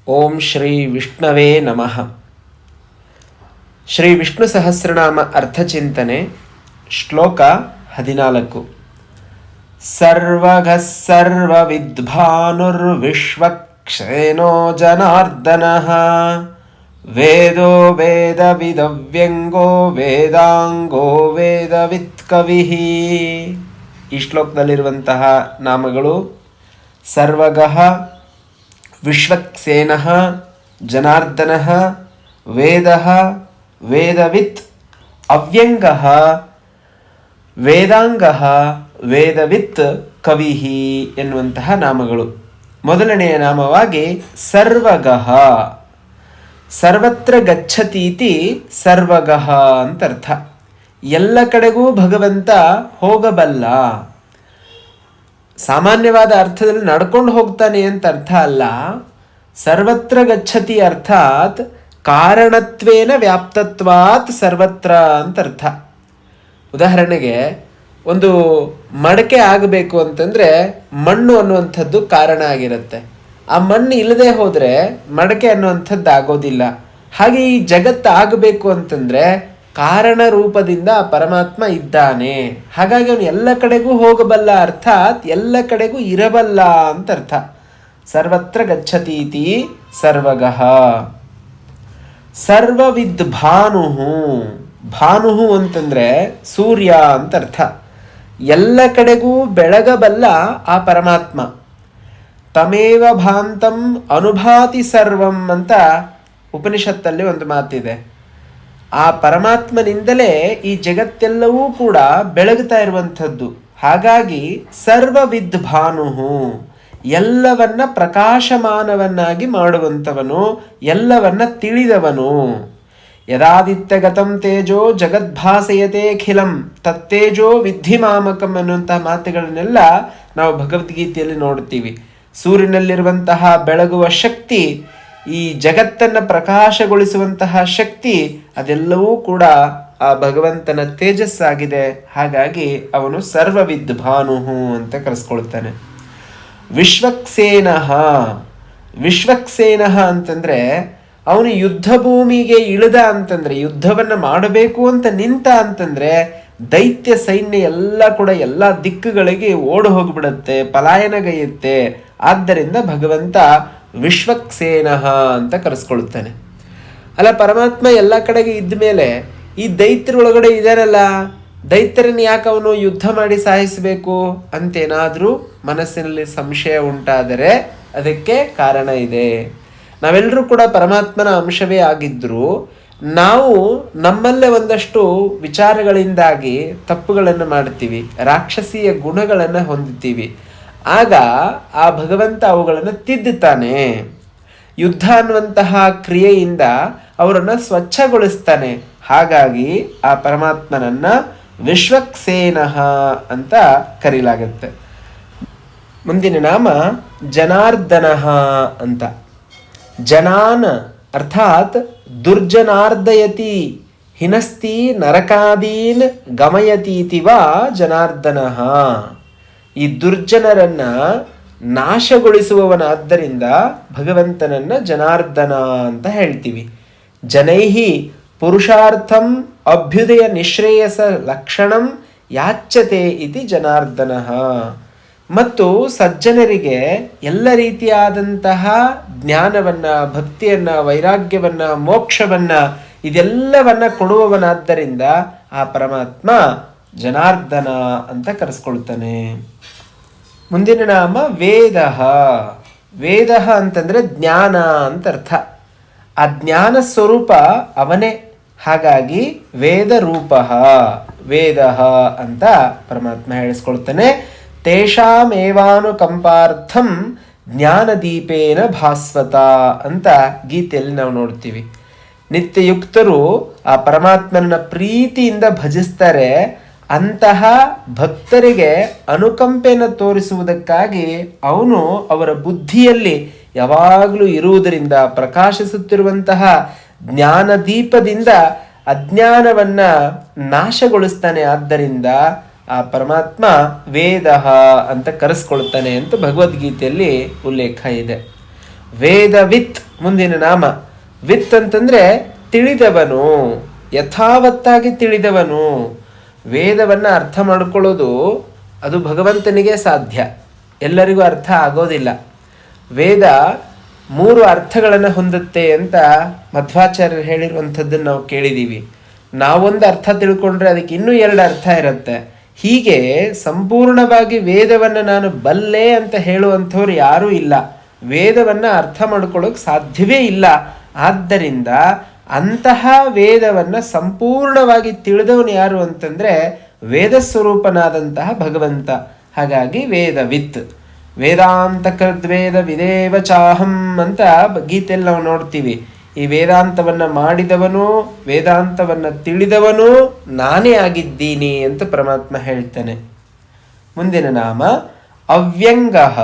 ಓಂ ಶ್ರೀ ವಿಷ್ಣವೇ ನಮಃ. ಶ್ರೀ ವಿಷ್ಣು ಸಹಸ್ರನಾಮ ಅರ್ಥಚಿಂತನೆ. ಶ್ಲೋಕ 14. ಸರ್ವಗಃ ಸರ್ವವಿದ್ಭಾನುರ್ವಿಶ್ವಕ್ಷೇನೋ ಜನಾರ್ದನಃ ವೇದೋ ವೇದವಿದವ್ಯಂಗೋ ವೇದಾಂಗೋ ವೇದವಿತ್ ಕವಿಃ. ಈ ಶ್ಲೋಕದಲ್ಲಿರುವಂತಹ ನಾಮಗಳು ಸರ್ವಗಃ, ವಿಶ್ವಕ್ಸೇನಃ, ಜನಾರ್ದನಃ, ವೇದಃ, ವೇದವಿತ್, ಅವ್ಯಂಗಃ, ವೇದಾಂಗಃ, ವೇದವಿತ್ ಕವಿಃ ಎನ್ನುವಂತಹ ನಾಮಗಳು. ಮೊದಲನೆಯ ನಾಮವಾಗಿ ಸರ್ವಗಃ. ಸರ್ವತ್ರ ಗಚ್ಚತೀತಿ ಸರ್ವಗಃ ಅಂತರ್ಥ. ಎಲ್ಲ ಕಡೆಗೂ ಭಗವಂತ ಹೋಗಬಲ್ಲ. ಸಾಮಾನ್ಯವಾದ ಅರ್ಥದಲ್ಲಿ ನಡ್ಕೊಂಡು ಹೋಗ್ತಾನೆ ಅಂತ ಅರ್ಥ ಅಲ್ಲ. ಸರ್ವತ್ರ ಗಚ್ಚತಿ ಅರ್ಥಾತ್ ಕಾರಣತ್ವೇನ ವ್ಯಾಪ್ತತ್ವಾತ್ ಸರ್ವತ್ರ ಅಂತ ಅರ್ಥ. ಉದಾಹರಣೆಗೆ ಒಂದು ಮಡಕೆ ಆಗಬೇಕು ಅಂತಂದರೆ ಮಣ್ಣು ಅನ್ನುವಂಥದ್ದು ಕಾರಣ ಆಗಿರುತ್ತೆ. ಆ ಮಣ್ಣು ಇಲ್ಲದೆ ಹೋದರೆ ಮಡಕೆ ಅನ್ನುವಂಥದ್ದು ಆಗೋದಿಲ್ಲ. ಹಾಗೆ ಈ ಜಗತ್ತು ಆಗಬೇಕು ಅಂತಂದರೆ ಕಾರಣ ರೂಪದಿಂದ ಆ ಪರಮಾತ್ಮ ಇದ್ದಾನೆ. ಹಾಗಾಗಿ ಅವನು ಎಲ್ಲ ಕಡೆಗೂ ಹೋಗಬಲ್ಲ ಅರ್ಥಾತ್ ಎಲ್ಲ ಕಡೆಗೂ ಇರಬಲ್ಲ ಅಂತ ಅರ್ಥ. ಸರ್ವತ್ರ ಗಚ್ಚತೀತಿ ಸರ್ವಗಃ. ಸರ್ವವಿದ್ ಭಾನುಹು. ಭಾನುಹು ಅಂತಂದರೆ ಸೂರ್ಯ ಅಂತ ಅರ್ಥ. ಎಲ್ಲ ಕಡೆಗೂ ಬೆಳಗಬಲ್ಲ ಆ ಪರಮಾತ್ಮ. ತಮೇವ ಭಾಂತಂ ಅನುಭಾತಿ ಸರ್ವಂ ಅಂತ ಉಪನಿಷತ್ತಲ್ಲಿ ಒಂದು ಮಾತಿದೆ. ಆ ಪರಮಾತ್ಮನಿಂದಲೇ ಈ ಜಗತ್ತೆಲ್ಲವೂ ಕೂಡ ಬೆಳಗುತ್ತಾ ಇರುವಂಥದ್ದು. ಹಾಗಾಗಿ ಸರ್ವವಿದ್ ಭಾನುಹು, ಎಲ್ಲವನ್ನ ಪ್ರಕಾಶಮಾನವನ್ನಾಗಿ ಮಾಡುವಂಥವನು, ಎಲ್ಲವನ್ನ ತಿಳಿದವನು. ಯದಾದಿತ್ಯಗತಂ ತೇಜೋ ಜಗದ್ಭಾಸಯತೆ ಖಿಲಂ ತತ್ತೇಜೋ ವಿದ್ಧಿ ಮಾಮಕಂ ಅನ್ನುವಂತಹ ಮಾತುಗಳನ್ನೆಲ್ಲ ನಾವು ಭಗವದ್ಗೀತೆಯಲ್ಲಿ ನೋಡ್ತೀವಿ. ಸೂರ್ಯನಲ್ಲಿರುವಂತಹ ಬೆಳಗುವ ಶಕ್ತಿ, ಈ ಜಗತ್ತನ್ನು ಪ್ರಕಾಶಗೊಳಿಸುವಂತಹ ಶಕ್ತಿ, ಅದೆಲ್ಲವೂ ಕೂಡ ಆ ಭಗವಂತನ ತೇಜಸ್ಸಾಗಿದೆ. ಹಾಗಾಗಿ ಅವನು ಸರ್ವವಿದ್ ಭಾನುಹು ಅಂತ ಕರೆಸ್ಕೊಳ್ತಾನೆ. ವಿಶ್ವಕ್ಸೇನಃ. ವಿಶ್ವಕ್ಸೇನಃ ಅಂತಂದರೆ ಅವನು ಯುದ್ಧ ಭೂಮಿಗೆ ಇಳಿದ ಅಂತಂದರೆ, ಯುದ್ಧವನ್ನು ಮಾಡಬೇಕು ಅಂತ ನಿಂತ ಅಂತಂದರೆ ದೈತ್ಯ ಸೈನ್ಯ ಎಲ್ಲ ಕೂಡ ಎಲ್ಲ ದಿಕ್ಕುಗಳಿಗೆ ಓಡಿ ಹೋಗಿಬಿಡುತ್ತೆ, ಪಲಾಯನಗೈಯುತ್ತೆ. ಆದ್ದರಿಂದ ಭಗವಂತ ವಿಶ್ವಕ್ಸೇನಃ ಅಂತ ಕರೆಸ್ಕೊಳ್ತಾನೆ. ಅಲ್ಲ, ಪರಮಾತ್ಮ ಎಲ್ಲ ಕಡೆಗೆ ಇದ್ದ ಮೇಲೆ ಈ ದೈತ್ಯರೊಳಗಡೆ ಇದಾರಲ್ಲ, ದೈತ್ಯರನ್ನು ಯಾಕೆ ಅವನು ಯುದ್ಧ ಮಾಡಿ ಸಾಯಿಸಬೇಕು ಅಂತೇನಾದರೂ ಮನಸ್ಸಿನಲ್ಲಿ ಸಂಶಯ ಉಂಟಾದರೆ ಅದಕ್ಕೆ ಕಾರಣ ಇದೆ. ನಾವೆಲ್ಲರೂ ಕೂಡ ಪರಮಾತ್ಮನ ಅಂಶವೇ ಆಗಿದ್ದರೂ ನಾವು ನಮ್ಮಲ್ಲೇ ಒಂದಷ್ಟು ವಿಚಾರಗಳಿಂದಾಗಿ ತಪ್ಪುಗಳನ್ನು ಮಾಡ್ತೀವಿ, ರಾಕ್ಷಸೀಯ ಗುಣಗಳನ್ನು ಹೊಂದುತ್ತೀವಿ. ಆಗ ಆ ಭಗವಂತ ಅವುಗಳನ್ನು ತಿದ್ದುತ್ತಾನೆ. ಯುದ್ಧ ಅನ್ನುವಂತಹ ಕ್ರಿಯೆಯಿಂದ ಅವರನ್ನು ಸ್ವಚ್ಛಗೊಳಿಸ್ತಾನೆ. ಹಾಗಾಗಿ ಆ ಪರಮಾತ್ಮನನ್ನ ವಿಶ್ವಕ್ಸೇನಃ ಅಂತ ಕರೀಲಾಗುತ್ತೆ. ಮುಂದಿನ ನಾಮ ಜನಾರ್ದನಃ ಅಂತ. ಜನಾನ್ ಅರ್ಥಾತ್ ದುರ್ಜನಾರ್ದಯತಿ ಹಿನಸ್ತಿ ನರಕಾದೀನ್ ಗಮಯತೀತಿ ವಾ ಜನಾರ್ದನಃ. ಈ ದುರ್ಜನರನ್ನ ನಾಶಗೊಳಿಸುವವನಾದ್ದರಿಂದ ಭಗವಂತನನ್ನ ಜನಾರ್ದನ ಅಂತ ಹೇಳ್ತೀವಿ. ಜನೈಹಿ ಪುರುಷಾರ್ಥಂ ಅಭ್ಯುದಯ ನಿಶ್ರೇಯಸ ಲಕ್ಷಣಂ ಯಾಚ್ಯತೆ ಇತಿ ಜನಾರ್ದನಃ. ಮತ್ತು ಸಜ್ಜನರಿಗೆ ಎಲ್ಲ ರೀತಿಯಾದಂತಹ ಜ್ಞಾನವನ್ನ, ಭಕ್ತಿಯನ್ನ, ವೈರಾಗ್ಯವನ್ನ, ಮೋಕ್ಷವನ್ನ ಇದೆಲ್ಲವನ್ನ ಕೊಡುವವನಾದ್ದರಿಂದ ಆ ಪರಮಾತ್ಮ ಜನಾರ್ದನ ಅಂತ ಕರೆಸ್ಕೊಳ್ತಾನೆ. ಮುಂದಿನ ನಾಮ ವೇದ. ವೇದ ಅಂತಂದರೆ ಜ್ಞಾನ ಅಂತ ಅರ್ಥ. ಆ ಜ್ಞಾನ ಸ್ವರೂಪ ಅವನೇ. ಹಾಗಾಗಿ ವೇದ ರೂಪ ವೇದ ಅಂತ ಪರಮಾತ್ಮ ಹೇಳಿಸ್ಕೊಳ್ತಾನೆ. ತೇಷಾಮೇವಾನುಕಂಪಾರ್ಥಂ ಜ್ಞಾನದೀಪೇನ ಭಾಸ್ವತ ಅಂತ ಗೀತೆಯಲ್ಲಿ ನಾವು ನೋಡ್ತೀವಿ. ನಿತ್ಯಯುಕ್ತರು ಆ ಪರಮಾತ್ಮನ ಪ್ರೀತಿಯಿಂದ ಭಜಿಸ್ತಾರೆ. ಅಂತಹ ಭಕ್ತರಿಗೆ ಅನುಕಂಪೆಯನ್ನು ತೋರಿಸುವುದಕ್ಕಾಗಿ ಅವನು ಅವರ ಬುದ್ಧಿಯಲ್ಲಿ ಯಾವಾಗಲೂ ಇರುವುದರಿಂದ, ಪ್ರಕಾಶಿಸುತ್ತಿರುವಂತಹ ಜ್ಞಾನದೀಪದಿಂದ ಅಜ್ಞಾನವನ್ನು ನಾಶಗೊಳಿಸ್ತಾನೆ. ಆದ್ದರಿಂದ ಆ ಪರಮಾತ್ಮ ವೇದ ಅಂತ ಕರೆಸ್ಕೊಳ್ತಾನೆ ಅಂತ ಭಗವದ್ಗೀತೆಯಲ್ಲಿ ಉಲ್ಲೇಖ ಇದೆ. ವೇದವಿತ್ ಮುಂದಿನ ನಾಮ ವಿತ್ ಅಂತಂದರೆ ತಿಳಿದವನು, ಯಥಾವತ್ತಾಗಿ ತಿಳಿದವನು. ವೇದವನ್ನು ಅರ್ಥ ಮಾಡಿಕೊಳ್ಳೋದು ಅದು ಭಗವಂತನಿಗೆ ಸಾಧ್ಯ, ಎಲ್ಲರಿಗೂ ಅರ್ಥ ಆಗೋದಿಲ್ಲ. ವೇದ 3 ಅರ್ಥಗಳನ್ನು ಹೊಂದುತ್ತೆ ಅಂತ ಮಧ್ವಾಚಾರ್ಯರು ಹೇಳಿರುವಂಥದ್ದನ್ನು ನಾವು ಕೇಳಿದ್ದೀವಿ. ನಾವೊಂದು ಅರ್ಥ ತಿಳ್ಕೊಂಡ್ರೆ ಅದಕ್ಕೆ ಇನ್ನೂ 2 ಅರ್ಥ ಇರುತ್ತೆ. ಹೀಗೆ ಸಂಪೂರ್ಣವಾಗಿ ವೇದವನ್ನು ನಾನು ಬಲ್ಲೆ ಅಂತ ಹೇಳುವಂಥವ್ರು ಯಾರೂ ಇಲ್ಲ. ವೇದವನ್ನು ಅರ್ಥ ಮಾಡ್ಕೊಳ್ಳೋಕೆ ಸಾಧ್ಯವೇ ಇಲ್ಲ. ಆದ್ದರಿಂದ ಅಂತಹ ವೇದವನ್ನು ಸಂಪೂರ್ಣವಾಗಿ ತಿಳಿದವನು ಯಾರು ಅಂತಂದರೆ ವೇದ ಸ್ವರೂಪನಾದಂತಹ ಭಗವಂತ. ಹಾಗಾಗಿ ವೇದವಿತ್, ವೇದಾಂತ ಕೃದ್ವೇದ ವಿದೇವ ಚಾಹಂ ಅಂತ ಗೀತೆಯಲ್ಲಿ ನಾವು ನೋಡ್ತೀವಿ. ಈ ವೇದಾಂತವನ್ನು ಮಾಡಿದವನು, ವೇದಾಂತವನ್ನು ತಿಳಿದವನು ನಾನೇ ಆಗಿದ್ದೀನಿ ಅಂತ ಪರಮಾತ್ಮ ಹೇಳ್ತಾನೆ. ಮುಂದಿನ ನಾಮ ಅವ್ಯಂಗಃ.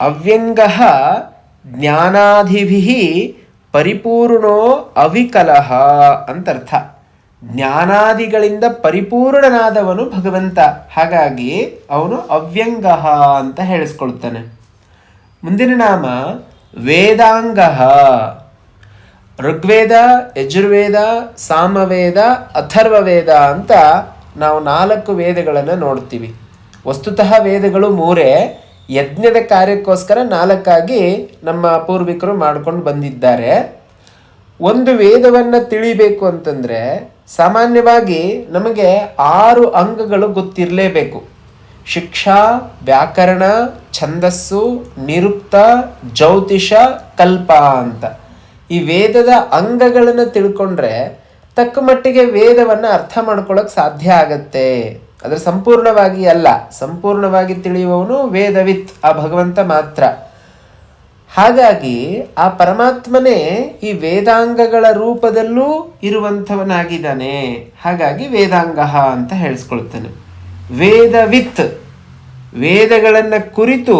ಅವ್ಯಂಗಃ ಜ್ಞಾನಾದಿಭಿಃ ಪರಿಪೂರ್ಣೋ ಅವಿಕಲಃ ಅಂತರ್ಥ. ಜ್ಞಾನಾದಿಗಳಿಂದ ಪರಿಪೂರ್ಣನಾದವನು ಭಗವಂತ. ಹಾಗಾಗಿ ಅವನು ಅವ್ಯಂಗಃ ಅಂತ ಹೇಳಿಸ್ಕೊಳ್ತಾನೆ. ಮುಂದಿನ ನಾಮ ವೇದಾಂಗಃ. ಋಗ್ವೇದ, ಯಜುರ್ವೇದ, ಸಾಮವೇದ, ಅಥರ್ವವೇದ ಅಂತ ನಾವು 4 ವೇದಗಳನ್ನು ನೋಡ್ತೀವಿ. ವಸ್ತುತಃ ವೇದಗಳು 3. ಯಜ್ಞದ ಕಾರ್ಯಕ್ಕೋಸ್ಕರ 4 ನಮ್ಮ ಪೂರ್ವಿಕರು ಮಾಡ್ಕೊಂಡು ಬಂದಿದ್ದಾರೆ. ಒಂದು ವೇದವನ್ನು ತಿಳಿಬೇಕು ಅಂತಂದರೆ ಸಾಮಾನ್ಯವಾಗಿ ನಮಗೆ 6 ಅಂಗಗಳು ಗೊತ್ತಿರಲೇಬೇಕು. ಶಿಕ್ಷಾ, ವ್ಯಾಕರಣ, ಛಂದಸ್ಸು, ನಿರುಕ್ತ, ಜ್ಯೋತಿಷ, ಕಲ್ಪ ಅಂತ ಈ ವೇದದ ಅಂಗಗಳನ್ನು ತಿಳ್ಕೊಂಡ್ರೆ ತಕ್ಕ ಮಟ್ಟಿಗೆ ವೇದವನ್ನು ಅರ್ಥ ಮಾಡ್ಕೊಳ್ಳೋಕೆ ಸಾಧ್ಯ ಆಗತ್ತೆ. ಅದರ ಸಂಪೂರ್ಣವಾಗಿ ಅಲ್ಲ, ಸಂಪೂರ್ಣವಾಗಿ ತಿಳಿಯುವವನು ವೇದವಿತ್, ಆ ಭಗವಂತ ಮಾತ್ರ. ಹಾಗಾಗಿ ಆ ಪರಮಾತ್ಮನೇ ಈ ವೇದಾಂಗಗಳ ರೂಪದಲ್ಲೂ ಇರುವಂಥವನಾಗಿದ್ದಾನೆ. ಹಾಗಾಗಿ ವೇದಾಂಗ ಅಂತ ಹೇಳಿಸ್ಕೊಳ್ತಾನೆ. ವೇದವಿತ್, ವೇದಗಳನ್ನು ಕುರಿತು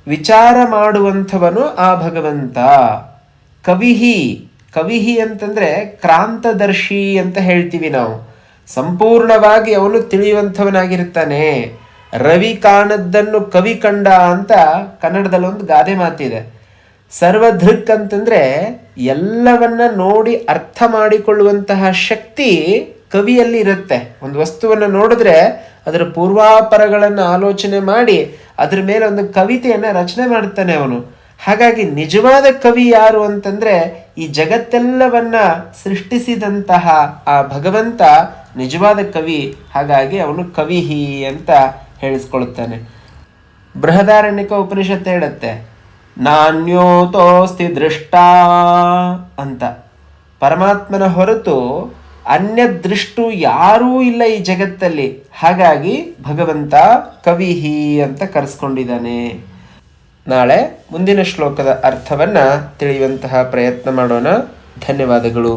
ವಿಚಾರ ಮಾಡುವಂಥವನು ಆ ಭಗವಂತ. ಕವಿಹಿ, ಕವಿಹಿ ಅಂತಂದರೆ ಕ್ರಾಂತದರ್ಶಿ ಅಂತ ಹೇಳ್ತೀವಿ ನಾವು. ಸಂಪೂರ್ಣವಾಗಿ ಅವನು ತಿಳಿಯುವಂಥವನಾಗಿರ್ತಾನೆ. ರವಿ ಕಾಣದ್ದನ್ನು ಕವಿ ಕಂಡ ಅಂತ ಕನ್ನಡದಲ್ಲಿ ಒಂದು ಗಾದೆ ಮಾತಿದೆ. ಸರ್ವದೃಕ್ ಅಂತಂದರೆ ಎಲ್ಲವನ್ನ ನೋಡಿ ಅರ್ಥ ಮಾಡಿಕೊಳ್ಳುವಂತಹ ಶಕ್ತಿ ಕವಿಯಲ್ಲಿ ಇರುತ್ತೆ. ಒಂದು ವಸ್ತುವನ್ನು ನೋಡಿದ್ರೆ ಅದರ ಪೂರ್ವಾಪರಗಳನ್ನು ಆಲೋಚನೆ ಮಾಡಿ ಅದ್ರ ಮೇಲೆ ಒಂದು ಕವಿತೆಯನ್ನು ರಚನೆ ಮಾಡ್ತಾನೆ ಅವನು. ಹಾಗಾಗಿ ನಿಜವಾದ ಕವಿ ಯಾರು ಅಂತಂದರೆ ಈ ಜಗತ್ತೆಲ್ಲವನ್ನ ಸೃಷ್ಟಿಸಿದಂತಹ ಆ ಭಗವಂತ ನಿಜವಾದ ಕವಿ. ಹಾಗಾಗಿ ಅವನು ಕವಿಹಿ ಅಂತ ಹೇಳಿಸ್ಕೊಳ್ತಾನೆ. ಬೃಹದಾರಣ್ಯಕ ಉಪನಿಷತ್ತು ಹೇಳುತ್ತೆ, ನಾಣ್ಯೋತೋಸ್ತಿ ದೃಷ್ಟ ಅಂತ. ಪರಮಾತ್ಮನ ಹೊರತು ಅನ್ಯದೃಷ್ಟು ಯಾರೂ ಇಲ್ಲ ಈ ಜಗತ್ತಲ್ಲಿ. ಹಾಗಾಗಿ ಭಗವಂತ ಕವಿಹಿ ಅಂತ ಕರೆಸ್ಕೊಂಡಿದ್ದಾನೆ. ನಾಳೆ ಮುಂದಿನ ಶ್ಲೋಕದ ಅರ್ಥವನ್ನು ತಿಳಿಯುವಂತಹ ಪ್ರಯತ್ನ ಮಾಡೋಣ. ಧನ್ಯವಾದಗಳು.